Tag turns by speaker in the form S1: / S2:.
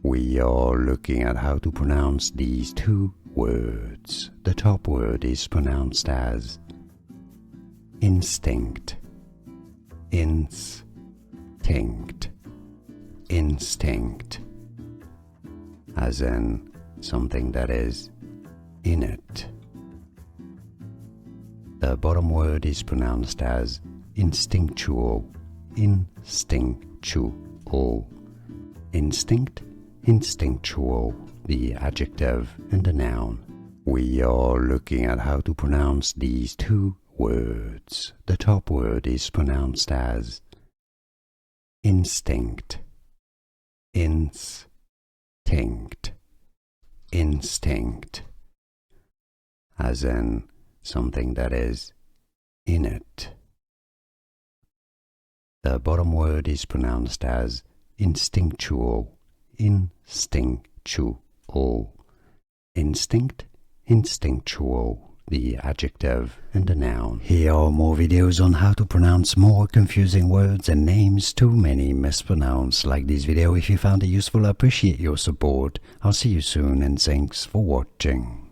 S1: We are looking at how to pronounce these two words. The top word is pronounced as instinct. Instinct. Instinct. As in something that is in it. The bottom word is pronounced as instinctual. Instinctual. Instinct, instinctual, the adjective and the noun. We are looking at how to pronounce these two words. The top word is pronounced as instinct. Instinct. Instinct. As in something that is in it. The bottom word is pronounced as instinctual. Instinctual. Instinct, instinctual, the adjective and the noun. Here are more videos on how to pronounce more confusing words and names too many mispronounced. Like this video if you found it useful. I appreciate your support. I'll see you soon and thanks for watching.